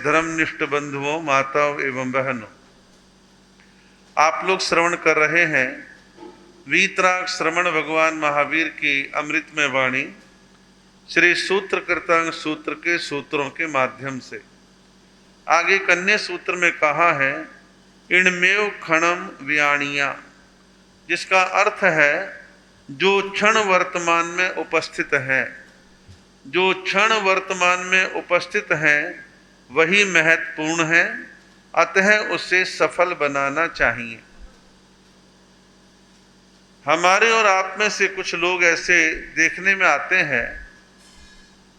धर्मनिष्ठ बंधुओं, माताओं एवं बहनों, आप लोग श्रवण कर रहे हैं वीतराग श्रवण भगवान महावीर की अमृतमय वाणी श्री सूत्र कृतांग सूत्र के सूत्रों के माध्यम से। आगे कन्या सूत्र में कहा है इणमेव क्षणम व्याणिया, जिसका अर्थ है जो क्षण वर्तमान में उपस्थित है, जो क्षण वर्तमान में उपस्थित है वही महत्वपूर्ण है, अतः उसे सफल बनाना चाहिए। हमारे और आप में से कुछ लोग ऐसे देखने में आते हैं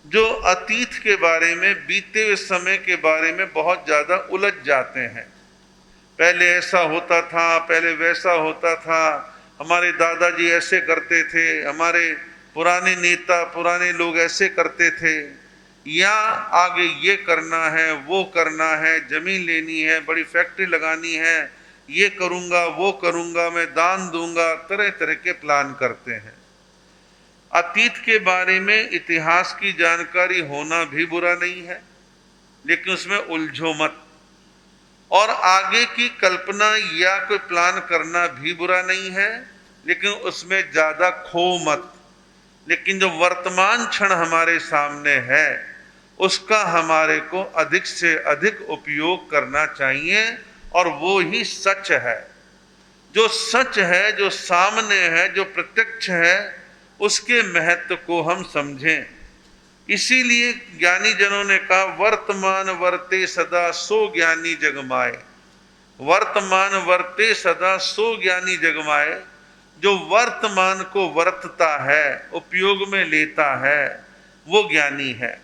जो अतीत के बारे में, बीते हुए समय के बारे में बहुत ज़्यादा उलझ जाते हैं। पहले ऐसा होता था, पहले वैसा होता था, हमारे दादाजी ऐसे करते थे, हमारे पुराने नेता, पुराने लोग ऐसे करते थे, या आगे ये करना है, वो करना है, जमीन लेनी है, बड़ी फैक्ट्री लगानी है, ये करूँगा, वो करूँगा, मैं दान दूंगा, तरह तरह के प्लान करते हैं। अतीत के बारे में इतिहास की जानकारी होना भी बुरा नहीं है, लेकिन उसमें उलझो मत। और आगे की कल्पना या कोई प्लान करना भी बुरा नहीं है, लेकिन उसमें ज़्यादा खो मत। लेकिन जो वर्तमान क्षण हमारे सामने है उसका हमारे को अधिक से अधिक उपयोग करना चाहिए, और वो ही सच है। जो सच है, जो सामने है, जो प्रत्यक्ष है, उसके महत्व को हम समझें। इसीलिए ज्ञानी जनों ने कहा वर्तमान वर्ते सदा सो ज्ञानी जगमाए। वर्तमान वर्ते सदा सो ज्ञानी जगमाए। जो वर्तमान को वर्तता है, उपयोग में लेता है, वो ज्ञानी है।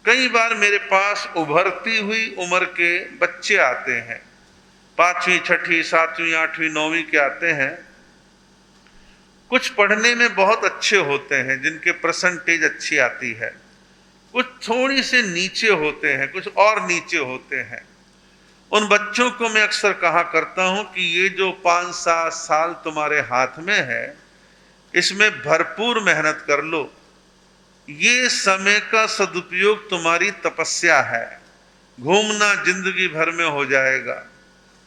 कई बार मेरे पास उभरती हुई उम्र के बच्चे आते हैं, 5वीं, 6वीं, 7वीं, 8वीं, 9वीं के आते हैं। कुछ पढ़ने में बहुत अच्छे होते हैं, जिनके परसेंटेज अच्छी आती है, कुछ थोड़ी से नीचे होते हैं, कुछ और नीचे होते हैं। उन बच्चों को मैं अक्सर कहा करता हूं कि ये जो 5-7 साल तुम्हारे हाथ में है, इसमें भरपूर मेहनत कर लो। ये समय का सदुपयोग तुम्हारी तपस्या है। घूमना जिंदगी भर में हो जाएगा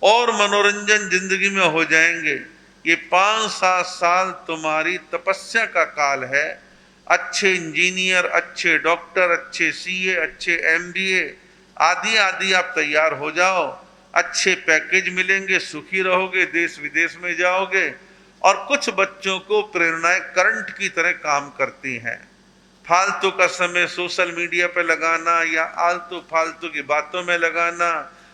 और मनोरंजन जिंदगी में हो जाएंगे। ये 5-7 साल तुम्हारी तपस्या का काल है। अच्छे इंजीनियर, अच्छे डॉक्टर, अच्छे सीए, अच्छे एमबीए आदि आदि आप तैयार हो जाओ। अच्छे पैकेज मिलेंगे, सुखी रहोगे, देश विदेश में जाओगे। और कुछ बच्चों को प्रेरणाएं करंट की तरह काम करती हैं। फालतू का समय सोशल मीडिया पे लगाना या आलतू फालतू की बातों में लगाना,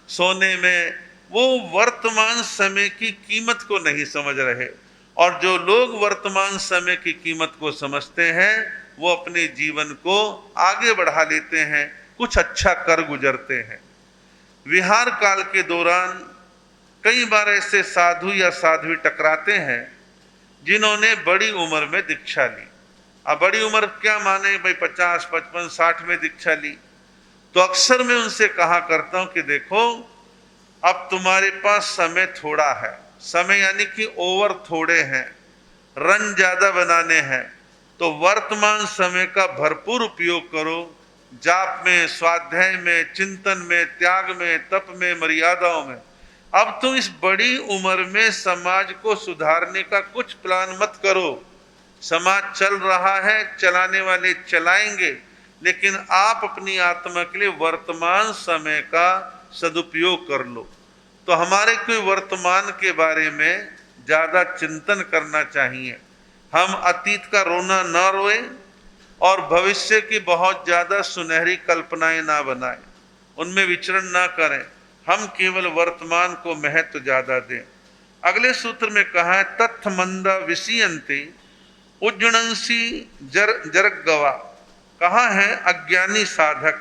सोने में, वो वर्तमान समय की कीमत को नहीं समझ रहे। और जो लोग वर्तमान समय की कीमत को समझते हैं वो अपने जीवन को आगे बढ़ा लेते हैं, कुछ अच्छा कर गुजरते हैं। विहार काल के दौरान कई बार ऐसे साधु या साध्वी टकराते हैं जिन्होंने बड़ी उम्र में दीक्षा ली। अब बड़ी उम्र क्या माने भाई, 50, 55, 60 में दीक्षा ली। तो अक्सर मैं उनसे कहा करता हूं कि देखो, अब तुम्हारे पास समय थोड़ा है, समय यानी कि ओवर थोड़े हैं, रन ज्यादा बनाने हैं, तो वर्तमान समय का भरपूर उपयोग करो। जाप में, स्वाध्याय में, चिंतन में, त्याग में, तप में, मर्यादाओं में। अब तुम इस बड़ी उम्र में समाज को सुधारने का कुछ प्लान मत करो। समाज चल रहा है, चलाने वाले चलाएंगे, लेकिन आप अपनी आत्मा के लिए वर्तमान समय का सदुपयोग कर लो। तो हमारे को वर्तमान के बारे में ज़्यादा चिंतन करना चाहिए। हम अतीत का रोना ना रोएं और भविष्य की बहुत ज़्यादा सुनहरी कल्पनाएं ना बनाएं, उनमें विचरण ना करें। हम केवल वर्तमान को महत्व ज़्यादा दें। अगले सूत्र में कहा है तत्थ मंदा विषयंती उज्जणंसी जरगवा। कहा है अज्ञानी साधक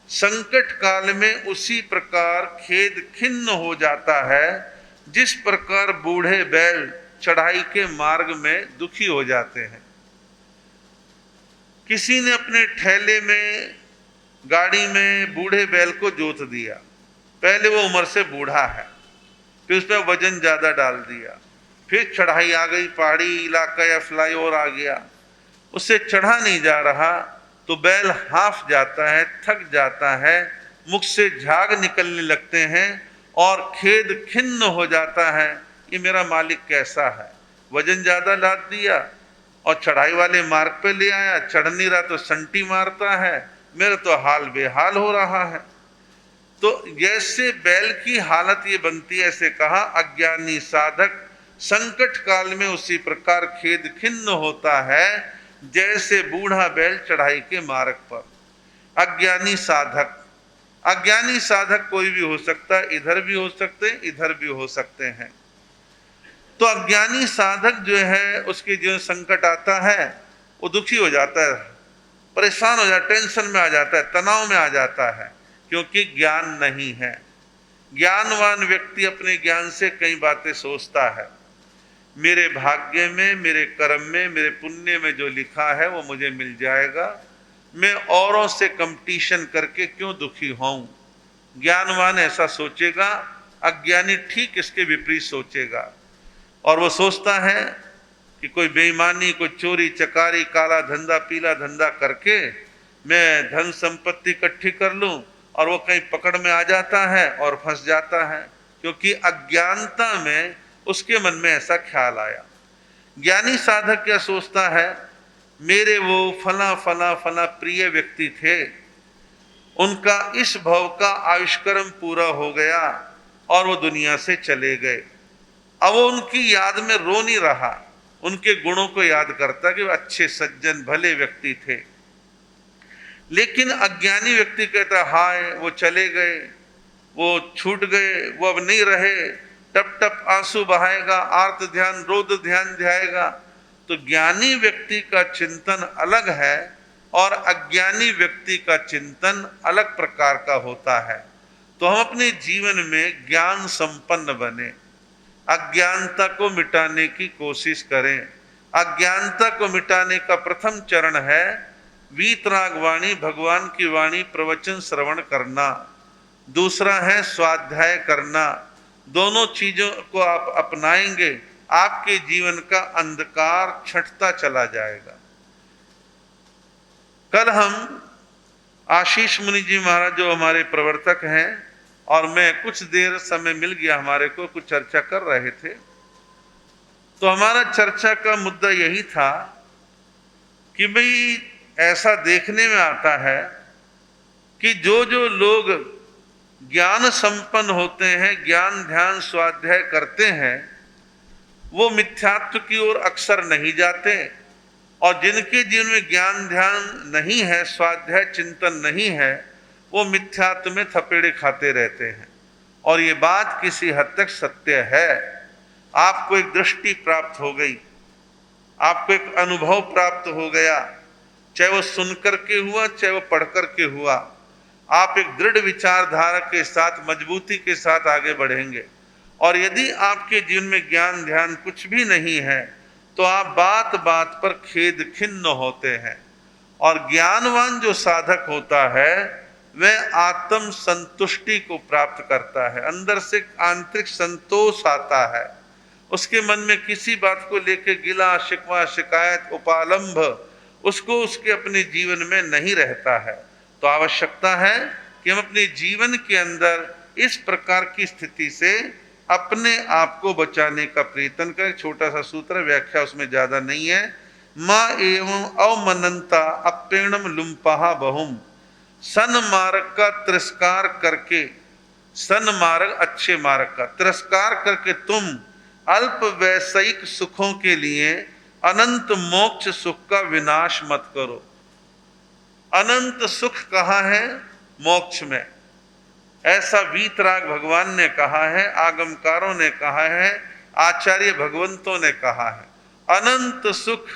संकट काल में उसी प्रकार खेद खिन्न हो जाता है जिस प्रकार बूढ़े बैल चढ़ाई के मार्ग में दुखी हो जाते हैं। किसी ने अपने ठेले में, गाड़ी में बूढ़े बैल को जोत दिया। पहले वो उम्र से बूढ़ा है, फिर उस पर वजन ज्यादा डाल दिया, फिर चढ़ाई आ गई, पहाड़ी इलाका या फ्लाईओवर आ गया, उससे चढ़ा नहीं जा रहा, तो बैल हाफ जाता है, थक जाता है, मुख से झाग निकलने लगते हैं और खेद खिन्न हो जाता है, ये मेरा मालिक कैसा है, वजन ज्यादा लाद दिया और चढ़ाई वाले मार्ग पे ले आया, चढ़ नहीं रहा तो संटी मारता है, मेरा तो हाल बेहाल हो रहा है। तो जैसे बैल की हालत ये बनती है, ऐसे कहा अज्ञानी साधक संकट काल में उसी प्रकार खेद खिन्न होता है जैसे बूढ़ा बैल चढ़ाई के मार्ग पर। अज्ञानी साधक, अज्ञानी साधक कोई भी हो सकता है, इधर भी हो सकते हैं, इधर भी हो सकते हैं। तो अज्ञानी साधक जो है उसके जीवन संकट आता है, वो दुखी हो जाता है, परेशान हो जाता है, टेंशन में आ जाता है, तनाव में आ जाता है, क्योंकि ज्ञान नहीं है। ज्ञानवान व्यक्ति अपने ज्ञान से कई बातें सोचता है, मेरे भाग्य में, मेरे कर्म में, मेरे पुण्य में जो लिखा है वो मुझे मिल जाएगा, मैं औरों से कंपटीशन करके क्यों दुखी होऊं। ज्ञानवान ऐसा सोचेगा, अज्ञानी ठीक इसके विपरीत सोचेगा, और वो सोचता है कि कोई बेईमानी, कोई चोरी चकारी, काला धंधा, पीला धंधा करके मैं धन संपत्ति इकट्ठी कर लूं, और वो कहीं पकड़ में आ जाता है और फंस जाता है, क्योंकि अज्ञानता में उसके मन में ऐसा ख्याल आया। ज्ञानी साधक क्या सोचता है, मेरे वो फला फला फला प्रिय व्यक्ति थे, उनका इस भव का आयुष्कर्म पूरा हो गया और वो दुनिया से चले गए। अब वो उनकी याद में रो नहीं रहा, उनके गुणों को याद करता कि वो अच्छे सज्जन भले व्यक्ति थे। लेकिन अज्ञानी व्यक्ति कहता हाय वो चले गए, वो छूट गए, वो अब नहीं रहे, टप टप आंसू बहाएगा, आर्त ध्यान रोद ध्यान ध्याएगा। तो ज्ञानी व्यक्ति का चिंतन अलग है और अज्ञानी व्यक्ति का चिंतन अलग प्रकार का होता है। तो हम अपने जीवन में ज्ञान संपन्न बने, अज्ञानता को मिटाने की कोशिश करें। अज्ञानता को मिटाने का प्रथम चरण है वीतराग वाणी, भगवान की वाणी प्रवचन श्रवण करना। दूसरा है स्वाध्याय करना। दोनों चीजों को आप अपनाएंगे, आपके जीवन का अंधकार छंटता चला जाएगा। कल हम आशीष मुनि जी महाराज जो हमारे प्रवर्तक हैं और मैं कुछ देर समय मिल गया हमारे को, कुछ चर्चा कर रहे थे। तो हमारा चर्चा का मुद्दा यही था कि भाई ऐसा देखने में आता है कि जो जो लोग ज्ञान संपन्न होते हैं, ज्ञान ध्यान स्वाध्याय करते हैं, वो मिथ्यात्व की ओर अक्सर नहीं जाते, और जिनके जीवन में ज्ञान ध्यान नहीं है, स्वाध्याय चिंतन नहीं है, वो मिथ्यात्व में थपेड़े खाते रहते हैं। और ये बात किसी हद तक सत्य है। आपको एक दृष्टि प्राप्त हो गई, आपको एक अनुभव प्राप्त हो गया, चाहे वो सुनकर के हुआ, चाहे वो पढ़कर के हुआ, आप एक दृढ़ विचारधारा के साथ, मजबूती के साथ आगे बढ़ेंगे। और यदि आपके जीवन में ज्ञान ध्यान कुछ भी नहीं है तो आप बात बात पर खेद खिन्न होते हैं। और ज्ञानवान जो साधक होता है वह आत्म संतुष्टि को प्राप्त करता है, अंदर से आंतरिक संतोष आता है, उसके मन में किसी बात को लेकर गिला शिकवा शिकायत उपालंभ उसको उसके अपने जीवन में नहीं रहता है। तो आवश्यकता है कि हम अपने जीवन के अंदर इस प्रकार की स्थिति से अपने आप को बचाने का प्रयत्न करें। छोटा सा सूत्र, व्याख्या उसमें ज्यादा नहीं है। माँ एवं अवमनंता अपेणम लुम्पहा बहुम, सन मार्ग का तिरस्कार करके, सन मार्ग अच्छे मार्ग का तिरस्कार करके तुम अल्प वैषयिक सुखों के लिए अनंत मोक्ष सुख का विनाश मत करो। अनंत सुख कहाँ है? मोक्ष में। ऐसा वीतराग भगवान ने कहा है, आगमकारों ने कहा है, आचार्य भगवंतों ने कहा है, अनंत सुख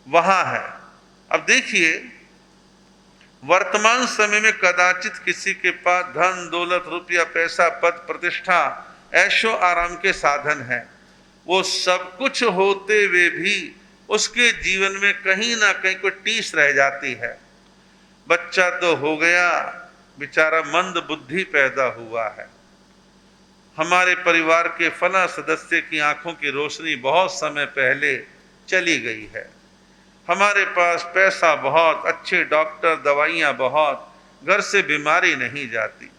वहां है। अब देखिए, वर्तमान समय में कदाचित किसी के पास धन दौलत रुपया पैसा पद प्रतिष्ठा ऐशो आराम के साधन हैं, वो सब कुछ होते हुए भी उसके जीवन में कहीं ना कहीं कोई टीस रह जाती है। बच्चा तो हो गया, बेचारा मंद बुद्धि पैदा हुआ है, हमारे परिवार के फला सदस्य की आंखों की रोशनी बहुत समय पहले चली गई है, हमारे पास पैसा बहुत, अच्छे डॉक्टर दवाइयाँ बहुत, घर से बीमारी नहीं जाती।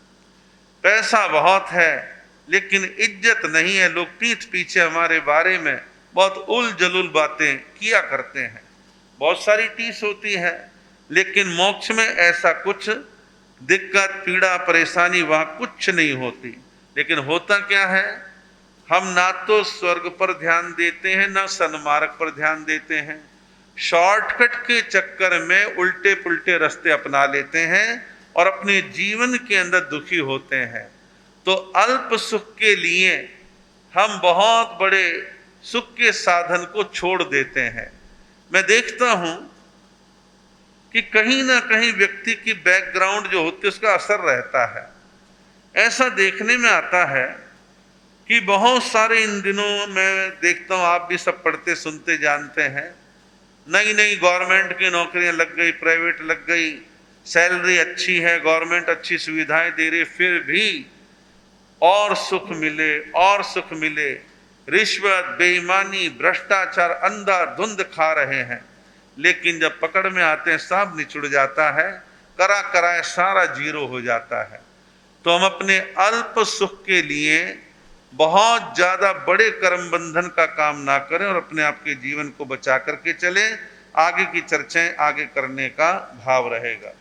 पैसा बहुत है लेकिन इज्जत नहीं है, लोग पीठ पीछे हमारे बारे में बहुत उल जलूल बातें किया करते हैं। बहुत सारी टीस होती है, लेकिन मोक्ष में ऐसा कुछ दिक्कत, पीड़ा, परेशानी वहां कुछ नहीं होती। लेकिन होता क्या है, हम ना तो स्वर्ग पर ध्यान देते हैं ना सन्मार्ग पर ध्यान देते हैं। शॉर्टकट के चक्कर में उल्टे पुल्टे रास्ते अपना लेते हैं और अपने जीवन के अंदर दुखी होते हैं। तो अल्प सुख के लिए हम बहुत बड़े सुख के साधन को छोड़ देते हैं। मैं देखता हूं कि कहीं ना कहीं व्यक्ति की बैकग्राउंड जो होती है उसका असर रहता है। ऐसा देखने में आता है कि बहुत सारे इन दिनों मैं देखता हूं, आप भी सब पढ़ते सुनते जानते हैं, नई नई गवर्नमेंट की नौकरियां लग गई, प्राइवेट लग गई, सैलरी अच्छी है, गवर्नमेंट अच्छी सुविधाएं दे रही, फिर भी और सुख मिले और सुख मिले, रिश्वत, बेईमानी, भ्रष्टाचार अंधाधुंध खा रहे हैं। लेकिन जब पकड़ में आते हैं सब निचुड़ जाता है, करा कराए सारा जीरो हो जाता है। तो हम अपने अल्प सुख के लिए बहुत ज्यादा बड़े कर्म बंधन का काम ना करें और अपने आप के जीवन को बचा करके चलें। आगे की चर्चाएं आगे करने का भाव रहेगा।